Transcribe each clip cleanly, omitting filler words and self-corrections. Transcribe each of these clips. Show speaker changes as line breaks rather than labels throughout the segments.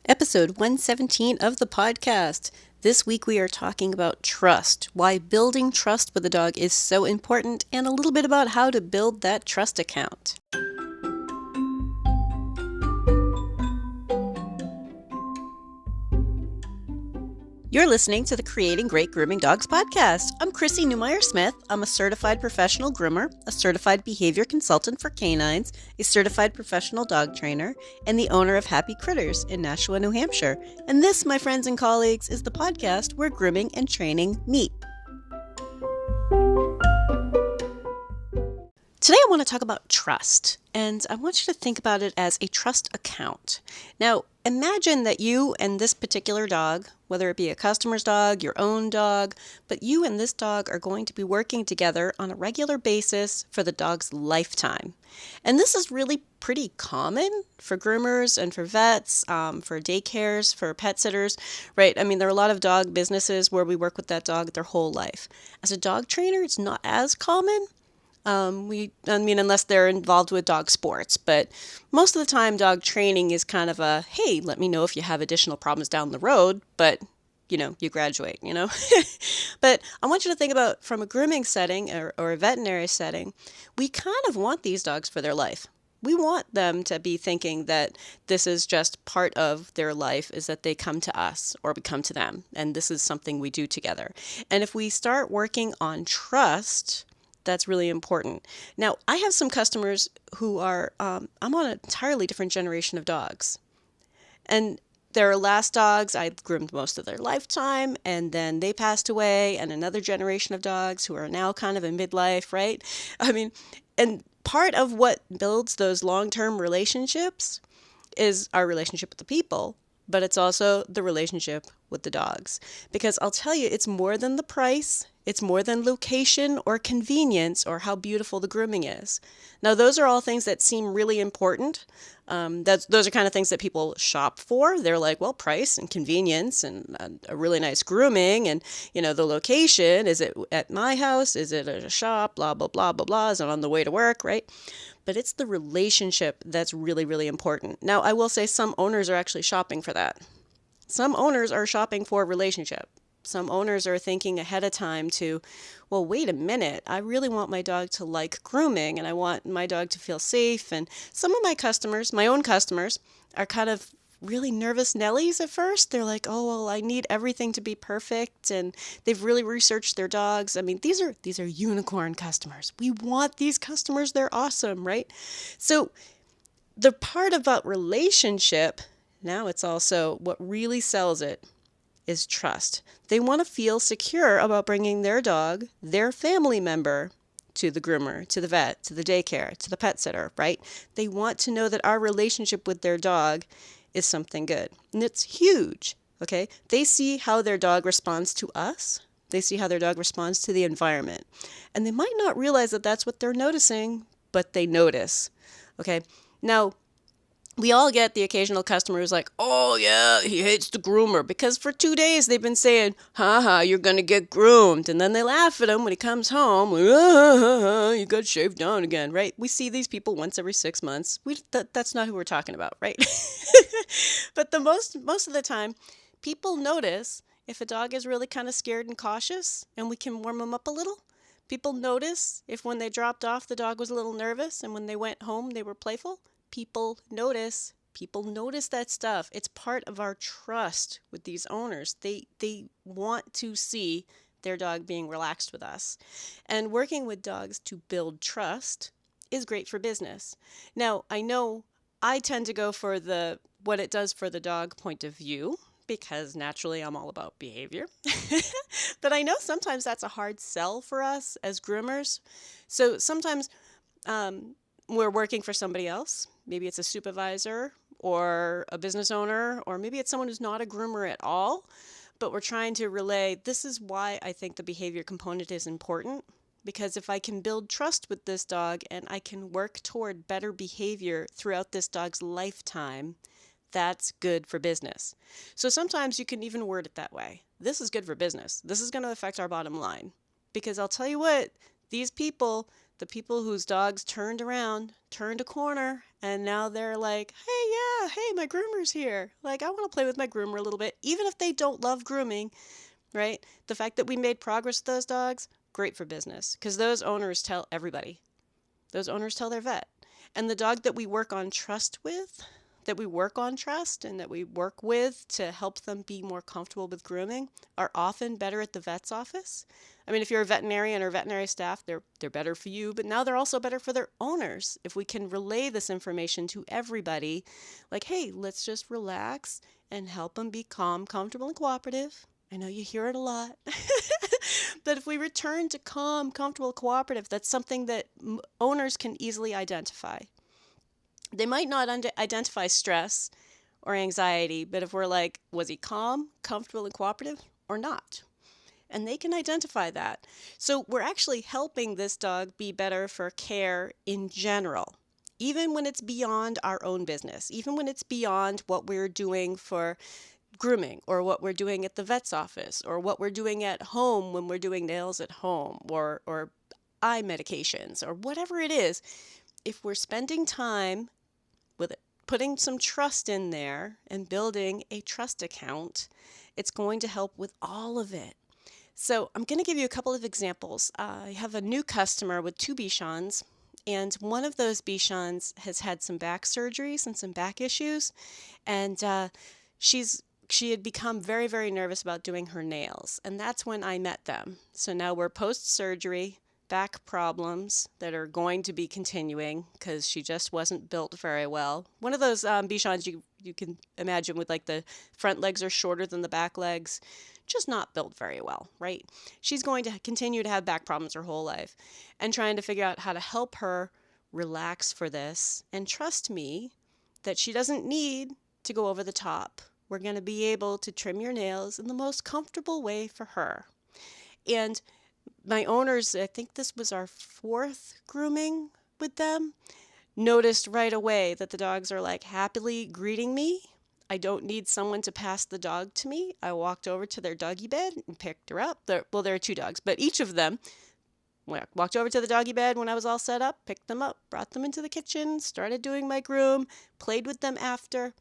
Episode 117 of the podcast. This week we are talking about trust, why building trust with a dog is so important, and a little bit about how to build that trust account. You're listening to the Creating Great Grooming Dogs podcast. I'm Chrissy Newmeyer-Smith. I'm a certified professional groomer, a certified behavior consultant for canines, a certified professional dog trainer, and the owner of Happy Critters in Nashua, New Hampshire. And this, my friends and colleagues, is the podcast where grooming and training meet. Today I want to talk about trust, and I want you to think about it as a trust account. Now, imagine that you and this particular dog, whether it be a customer's dog, your own dog, but you and this dog are going to be working together on a regular basis for the dog's lifetime. And this is really pretty common for groomers and for vets, for daycares, for pet sitters, right? I mean, there are a lot of dog businesses where we work with that dog their whole life. As a dog trainer, it's not as common. Unless they're involved with dog sports, but most of the time dog training is kind of a, hey, let me know if you have additional problems down the road, but you graduate, But I want you to think about from a grooming setting or a veterinary setting, we kind of want these dogs for their life. We want them to be thinking that this is just part of their life, is that they come to us or we come to them, and this is something we do together. And if we start working on trust, that's really important. Now, I have some customers who are, I'm on an entirely different generation of dogs. And their last dogs, I groomed most of their lifetime, and then they passed away, and another generation of dogs who are now kind of in midlife, right? And part of what builds those long-term relationships is our relationship with the people, but it's also the relationship with the dogs. Because I'll tell you, it's more than the price. It's more than location or convenience or how beautiful the grooming is. Now, those are all things that seem really important. Those are kind of things that people shop for. They're like, well, price and convenience and a really nice grooming and, the location. Is it at my house? Is it at a shop? Blah, blah, blah, blah, blah. Is it on the way to work, right? But it's the relationship that's really, really important. Now, I will say some owners are actually shopping for that. Some owners are shopping for a relationship. Some owners are thinking ahead of time to, well, wait a minute, I really want my dog to like grooming and I want my dog to feel safe. And some of my customers, my own customers, are kind of really nervous Nellies at first. They're like, oh, well, I need everything to be perfect. And they've really researched their dogs. I mean, these are unicorn customers. We want these customers. They're awesome, right? So the part about relationship, now it's also what really sells it is trust. They want to feel secure about bringing their dog, their family member, to the groomer, to the vet, to the daycare, to the pet sitter, right? They want to know that our relationship with their dog is something good. And it's huge, okay? They see how their dog responds to us. They see how their dog responds to the environment. And they might not realize that that's what they're noticing, but they notice, okay? Now, we all get the occasional customer who's like, oh, yeah, he hates the groomer. Because for 2 days they've been saying, you're going to get groomed. And then they laugh at him when he comes home. You got shaved down again, right? We see these people once every 6 months. That's not who we're talking about, right? But most of the time, people notice if a dog is really kind of scared and cautious and we can warm them up a little. People notice if when they dropped off, the dog was a little nervous and when they went home, they were playful. People notice that stuff. It's part of our trust with these owners. They want to see their dog being relaxed with us. And working with dogs to build trust is great for business. Now, I know I tend to go for what it does for the dog point of view, because naturally I'm all about behavior. But I know sometimes that's a hard sell for us as groomers. So sometimes we're working for somebody else. Maybe it's a supervisor or a business owner, or maybe it's someone who's not a groomer at all, but we're trying to relay, this is why I think the behavior component is important, because if I can build trust with this dog and I can work toward better behavior throughout this dog's lifetime, that's good for business. So sometimes you can even word it that way. This is good for business. This is going to affect our bottom line, because I'll tell you what, these people, the people whose dogs turned a corner And now they're like, hey, yeah, hey, my groomer's here. Like, I want to play with my groomer a little bit, even if they don't love grooming, right? The fact that we made progress with those dogs, great for business, because those owners tell everybody. Those owners tell their vet. And the dog that we work on trust with, that we work on trust and that we work with to help them be more comfortable with grooming are often better at the vet's office. I mean, if you're a veterinarian or veterinary staff, they're better for you, but now they're also better for their owners. If we can relay this information to everybody, like, hey, let's just relax and help them be calm, comfortable, and cooperative. I know you hear it a lot. But if we return to calm, comfortable, cooperative, that's something that owners can easily identify. They might not identify stress or anxiety, but if we're like, was he calm, comfortable, and cooperative or not? And they can identify that. So we're actually helping this dog be better for care in general, even when it's beyond our own business, even when it's beyond what we're doing for grooming or what we're doing at the vet's office or what we're doing at home when we're doing nails at home or eye medications or whatever it is. If we're spending time with it, putting some trust in there and building a trust account, it's going to help with all of it. So I'm going to give you a couple of examples. I have a new customer with 2 Bichons, and one of those Bichons has had some back surgeries and some back issues, and she had become very, very nervous about doing her nails, and that's when I met them. So now we're post-surgery, back problems that are going to be continuing because she just wasn't built very well. One of those Bichons you can imagine with like the front legs are shorter than the back legs, just not built very well, right? She's going to continue to have back problems her whole life, and trying to figure out how to help her relax for this and trust me that she doesn't need to go over the top. We're going to be able to trim your nails in the most comfortable way for her. And my owners, I think this was our 4th grooming with them, noticed right away that the dogs are like happily greeting me. I don't need someone to pass the dog to me. I walked over to their doggy bed and picked her up. There are 2 dogs, but each of them walked over to the doggy bed when I was all set up, picked them up, brought them into the kitchen, started doing my groom, played with them after.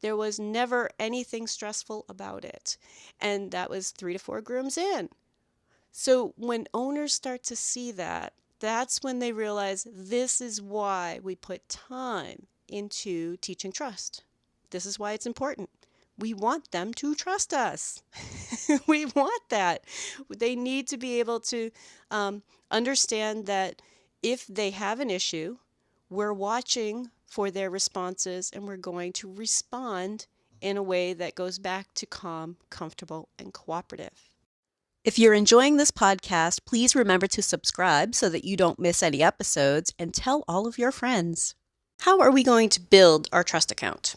There was never anything stressful about it. And that was 3 to 4 grooms in. So when owners start to see that, that's when they realize this is why we put time into teaching trust. This is why it's important. We want them to trust us. We want that. They need to be able to understand that if they have an issue, we're watching for their responses and we're going to respond in a way that goes back to calm, comfortable, and cooperative. If you're enjoying this podcast, please remember to subscribe so that you don't miss any episodes, and tell all of your friends. How are we going to build our trust account?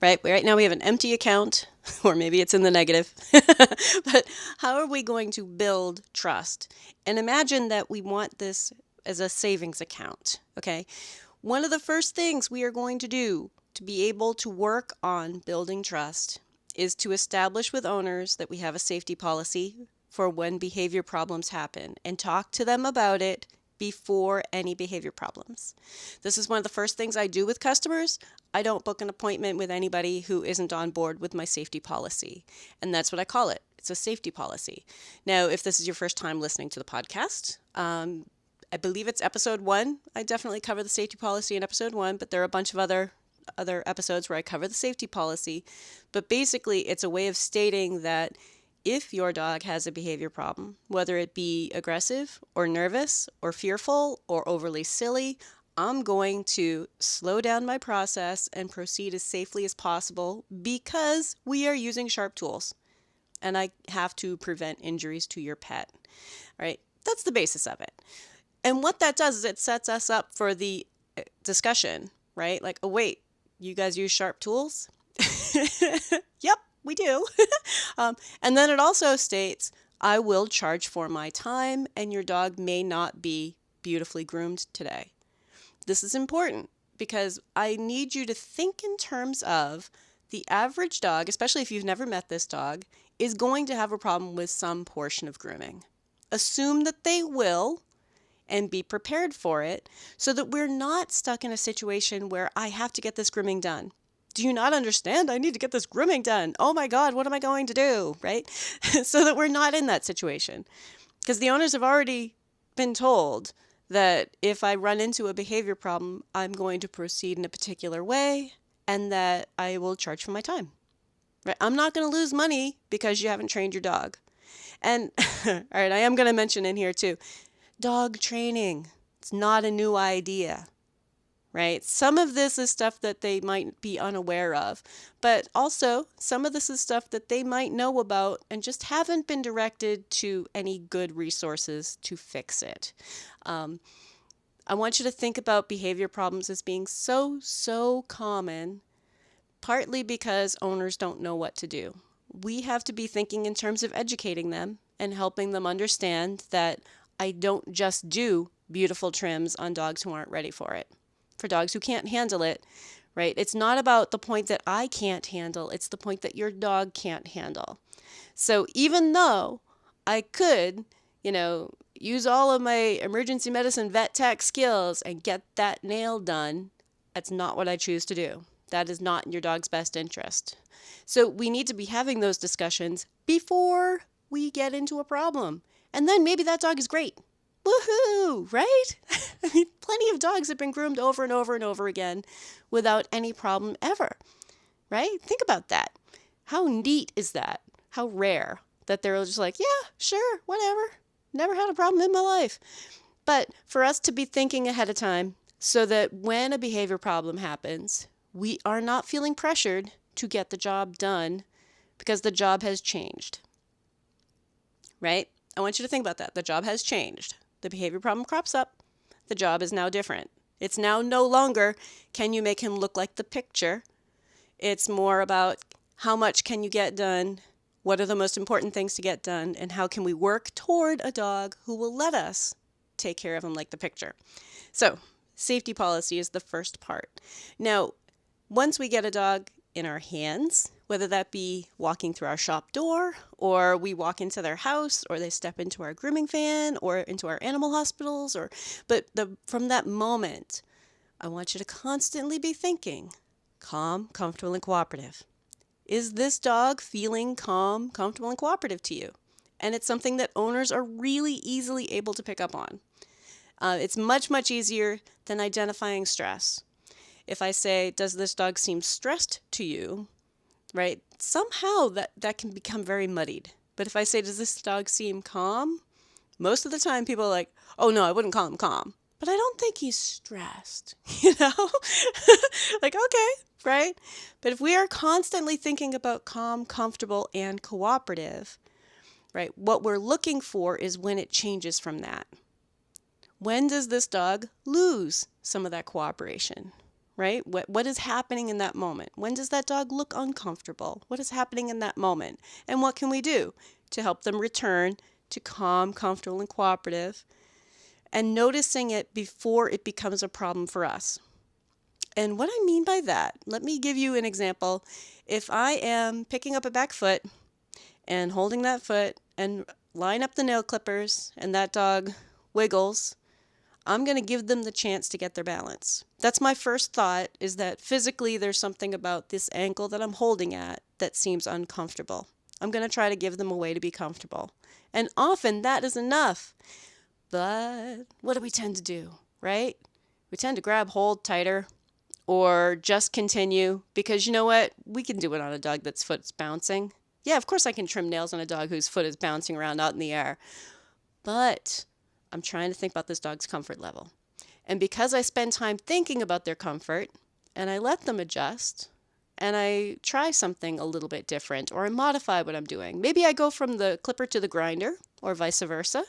Right now we have an empty account, or maybe it's in the negative, but how are we going to build trust? And imagine that we want this as a savings account, okay? One of the first things we are going to do to be able to work on building trust is to establish with owners that we have a safety policy for when behavior problems happen and talk to them about it before any behavior problems. This is one of the first things I do with customers. I don't book an appointment with anybody who isn't on board with my safety policy. And that's what I call it. It's a safety policy. Now, if this is your first time listening to the podcast, I believe it's episode 1. I definitely cover the safety policy in episode 1, but there are a bunch of other episodes where I cover the safety policy. But basically, it's a way of stating that if your dog has a behavior problem, whether it be aggressive or nervous or fearful or overly silly, I'm going to slow down my process and proceed as safely as possible because we are using sharp tools and I have to prevent injuries to your pet. All right? That's the basis of it. And what that does is it sets us up for the discussion, right? Like, oh, wait, you guys use sharp tools? Yep, we do. And then it also states, I will charge for my time and your dog may not be beautifully groomed today. This is important because I need you to think in terms of the average dog, especially if you've never met this dog, is going to have a problem with some portion of grooming. Assume that they will, and be prepared for it so that we're not stuck in a situation where I have to get this grooming done. Do you not understand? I need to get this grooming done. Oh my God, what am I going to do? Right? So that we're not in that situation. Because the owners have already been told that if I run into a behavior problem, I'm going to proceed in a particular way and that I will charge for my time. Right? I'm not going to lose money because you haven't trained your dog. And all right, I am going to mention in here too, dog training. It's not a new idea, right? Some of this is stuff that they might be unaware of, but also some of this is stuff that they might know about and just haven't been directed to any good resources to fix it. I want you to think about behavior problems as being so common, partly because owners don't know what to do. We have to be thinking in terms of educating them and helping them understand that I don't just do beautiful trims on dogs who aren't ready for it. For dogs who can't handle it, right? It's not about the point that I can't handle, it's the point that your dog can't handle. So even though I could, use all of my emergency medicine vet tech skills and get that nail done, that's not what I choose to do. That is not in your dog's best interest. So we need to be having those discussions before we get into a problem. And then maybe that dog is great. Woohoo, right? I mean, plenty of dogs have been groomed over and over and over again without any problem ever, right? Think about that. How neat is that? How rare that they're just like, yeah, sure, whatever. Never had a problem in my life. But for us to be thinking ahead of time so that when a behavior problem happens, we are not feeling pressured to get the job done because the job has changed, right? I want you to think about that. The job has changed. The behavior problem crops up. The job is now different. It's now no longer, can you make him look like the picture? It's more about how much can you get done? What are the most important things to get done? And how can we work toward a dog who will let us take care of him like the picture? So safety policy is the first part. Now, once we get a dog in our hands, whether that be walking through our shop door, or we walk into their house, or they step into our grooming van, or into our animal hospitals, from that moment, I want you to constantly be thinking, calm, comfortable, and cooperative. Is this dog feeling calm, comfortable, and cooperative to you? And it's something that owners are really easily able to pick up on. It's much easier than identifying stress. If I say, does this dog seem stressed to you, right? Somehow that can become very muddied. But if I say, does this dog seem calm? Most of the time people are like, oh no, I wouldn't call him calm. But I don't think he's stressed, Like, okay, right? But if we are constantly thinking about calm, comfortable, and cooperative, right? What we're looking for is when it changes from that. When does this dog lose some of that cooperation? Right? What is happening in that moment? When does that dog look uncomfortable? What is happening in that moment? And what can we do to help them return to calm, comfortable, and cooperative, and noticing it before it becomes a problem for us? And what I mean by that, let me give you an example. If I am picking up a back foot and holding that foot and line up the nail clippers and that dog wiggles, I'm going to give them the chance to get their balance. That's my first thought, is that physically there's something about this ankle that I'm holding at that seems uncomfortable. I'm going to try to give them a way to be comfortable. And often that is enough. But what do we tend to do, right? We tend to grab hold tighter or just continue because you know what? We can do it on a dog that's foot's bouncing. Yeah, of course I can trim nails on a dog whose foot is bouncing around out in the air. But I'm trying to think about this dog's comfort level. And because I spend time thinking about their comfort and I let them adjust and I try something a little bit different or I modify what I'm doing. Maybe I go from the clipper to the grinder or vice versa,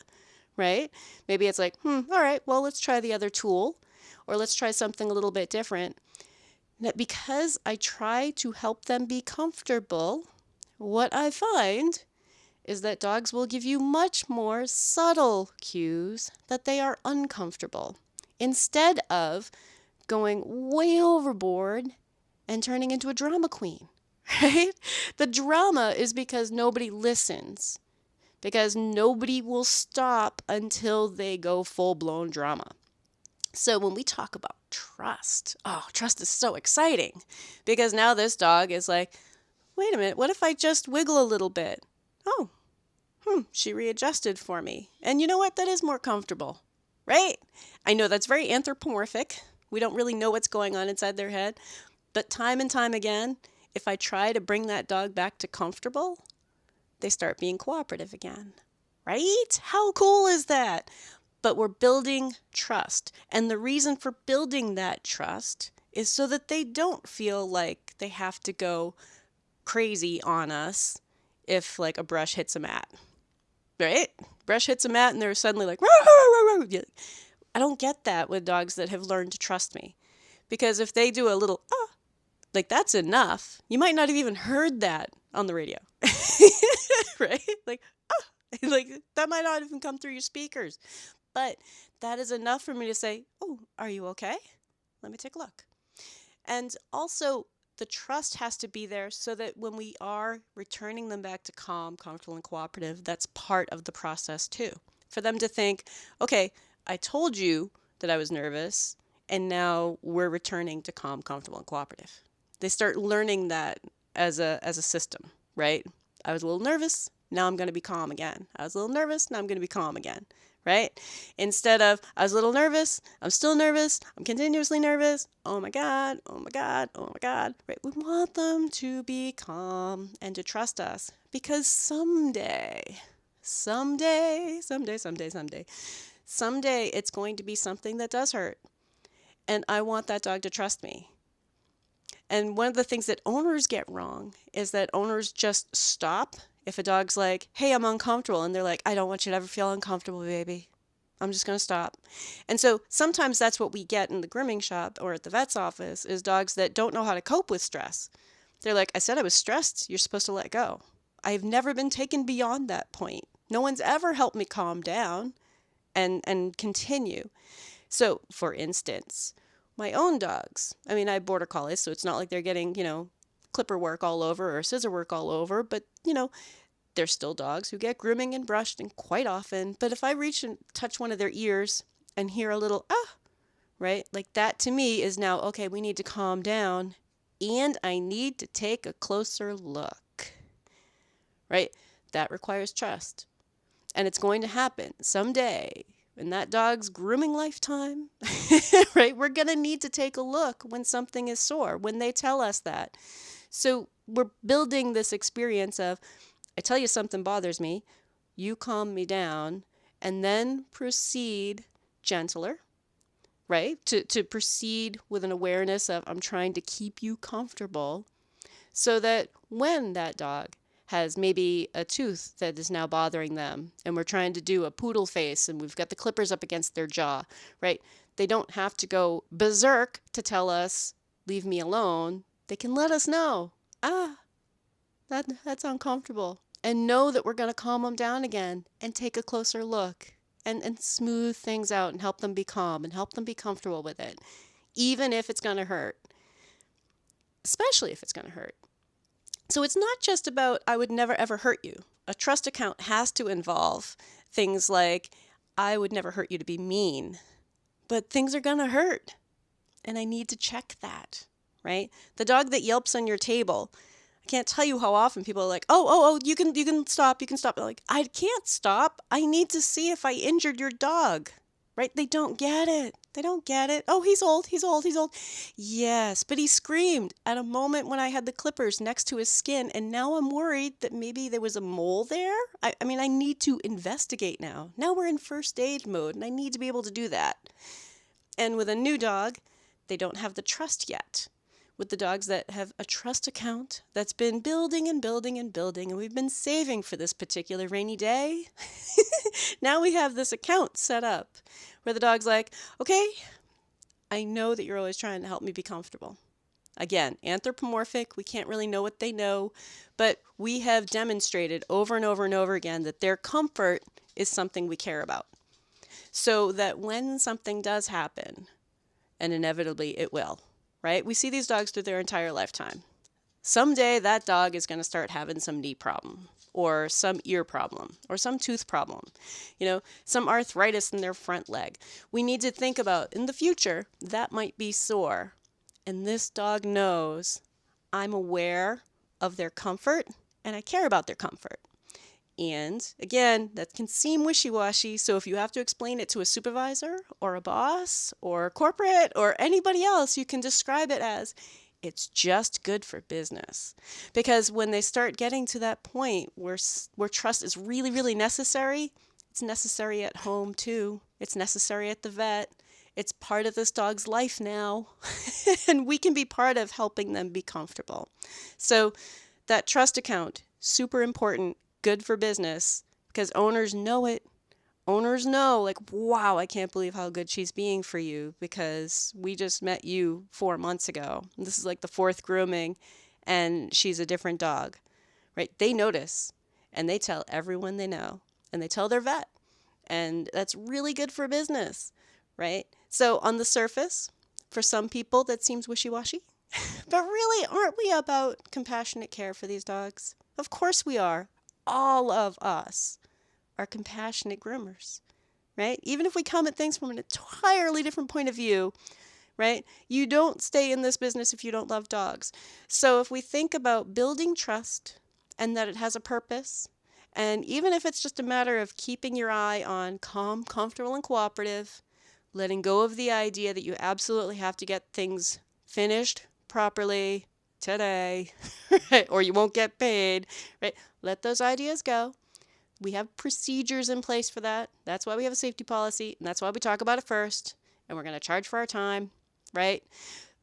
right? Maybe it's like, all right, well, let's try the other tool or let's try something a little bit different. Because I try to help them be comfortable, what I find is that dogs will give you much more subtle cues that they are uncomfortable, instead of going way overboard and turning into a drama queen, right? The drama is because nobody listens, because nobody will stop until they go full-blown drama. So when we talk about trust, trust is so exciting because now this dog is like, wait a minute, what if I just wiggle a little bit? Oh, she readjusted for me. And you know what? That is more comfortable, right? I know that's very anthropomorphic. We don't really know what's going on inside their head. But time and time again, if I try to bring that dog back to comfortable, they start being cooperative again, right? How cool is that? But we're building trust. And the reason for building that trust is so that they don't feel like they have to go crazy on us if like a brush hits a mat, right? Brush hits a mat and they're suddenly like, row, row, row, row. I don't get that with dogs that have learned to trust me. Because if they do a little, like that's enough. You might not have even heard that on the radio, right? Like, like that might not even come through your speakers. But that is enough for me to say, oh, are you okay? Let me take a look. And also, the trust has to be there so that when we are returning them back to calm, comfortable, and cooperative, that's part of the process too. For them to think, okay, I told you that I was nervous, and now we're returning to calm, comfortable, and cooperative. They start learning that as a system, right? I was a little nervous, now I'm going to be calm again. I was a little nervous, now I'm going to be calm again. Right? Instead of, I was a little nervous, I'm still nervous, I'm continuously nervous, oh my God, oh my God, oh my God. Right? We want them to be calm and to trust us because someday it's going to be something that does hurt. And I want that dog to trust me. And one of the things that owners get wrong is that owners just stop if a dog's like, hey, I'm uncomfortable. And they're like, I don't want you to ever feel uncomfortable, baby. I'm just going to stop. And so sometimes that's what we get in the grooming shop or at the vet's office is dogs that don't know how to cope with stress. They're like, I said I was stressed. You're supposed to let go. I've never been taken beyond that point. No one's ever helped me calm down and continue. So, for instance, my own dogs, I mean, I have border collies, so it's not like they're getting, clipper work all over or scissor work all over, but, they're still dogs who get grooming and brushed and quite often. But if I reach and touch one of their ears and hear a little, right? Like that to me is now, okay, we need to calm down and I need to take a closer look, right? That requires trust. And it's going to happen someday in that dog's grooming lifetime, right? We're going to need to take a look when something is sore, when they tell us that. So we're building this experience of, I tell you something bothers me, you calm me down, and then proceed gentler, right? To proceed with an awareness of I'm trying to keep you comfortable so that when that dog has maybe a tooth that is now bothering them and we're trying to do a poodle face and we've got the clippers up against their jaw, right? They don't have to go berserk to tell us, leave me alone. They can let us know, that's uncomfortable. And know that we're going to calm them down again and take a closer look and smooth things out and help them be calm and help them be comfortable with it, even if it's going to hurt, especially if it's going to hurt. So it's not just about, I would never ever hurt you. A trust account has to involve things like, I would never hurt you to be mean, but things are going to hurt. And I need to check that, right? The dog that yelps on your table, I can't tell you how often people are like, oh, you can stop, you can stop. Like, I can't stop. I need to see if I injured your dog, right? They don't get it. They don't get it. Oh, he's old. Yes, but he screamed at a moment when I had the clippers next to his skin, and now I'm worried that maybe there was a mole there. I mean, I need to investigate now. Now we're in first aid mode, and I need to be able to do that. And with a new dog, they don't have the trust yet. With the dogs that have a trust account that's been building and building and building, and we've been saving for this particular rainy day, now we have this account set up where the dog's like, okay, I know that you're always trying to help me be comfortable. Again, anthropomorphic, we can't really know what they know, but we have demonstrated over and over and over again that their comfort is something we care about. So that when something does happen, and inevitably it will, right? We see these dogs through their entire lifetime. someday that dog is going to start having some knee problem or some ear problem or some tooth problem, some arthritis in their front leg. We need to think about in the future that might be sore. And this dog knows I'm aware of their comfort and I care about their comfort. And again, that can seem wishy-washy. So if you have to explain it to a supervisor or a boss or corporate or anybody else, you can describe it as it's just good for business. Because when they start getting to that point where trust is really, really necessary, it's necessary at home too. It's necessary at the vet. It's part of this dog's life now. And we can be part of helping them be comfortable. So that trust account, super important. Good for business because owners know it. Owners know, like, wow, I can't believe how good she's being for you because we just met you 4 months ago. This is like the 4th grooming and she's a different dog, right? They notice and they tell everyone they know and they tell their vet. And that's really good for business, right? So on the surface, for some people, that seems wishy-washy. But really, aren't we about compassionate care for these dogs? Of course we are. All of us are compassionate groomers, right? Even if we come at things from an entirely different point of view, right? You don't stay in this business if you don't love dogs. So if we think about building trust and that it has a purpose, and even if it's just a matter of keeping your eye on calm, comfortable, and cooperative, letting go of the idea that you absolutely have to get things finished properly today, right? Or you won't get paid, right? Let those ideas go. We have procedures in place for that. That's why we have a safety policy, and that's why we talk about it first, and we're going to charge for our time, right?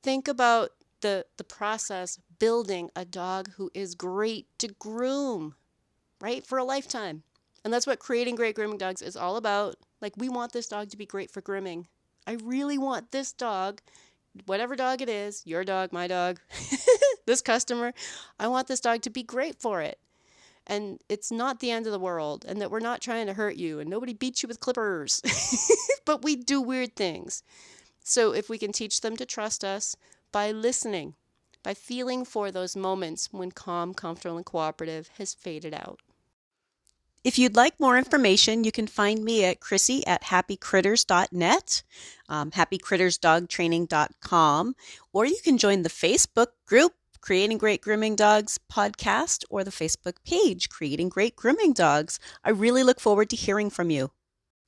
Think about the process building a dog who is great to groom, right? For a lifetime. And that's what creating great grooming dogs is all about. Like, we want this dog to be great for grooming. I really want this dog, whatever dog it is, your dog, my dog, this customer, I want this dog to be great for it. And it's not the end of the world, and that we're not trying to hurt you, and nobody beats you with clippers. But we do weird things. So if we can teach them to trust us by listening, by feeling for those moments when calm, comfortable, and cooperative has faded out. If you'd like more information, you can find me at Chrissy@happycritters.net, happycrittersdogtraining.com, or you can join the Facebook group, Creating Great Grooming Dogs podcast, or the Facebook page, Creating Great Grooming Dogs. I really look forward to hearing from you.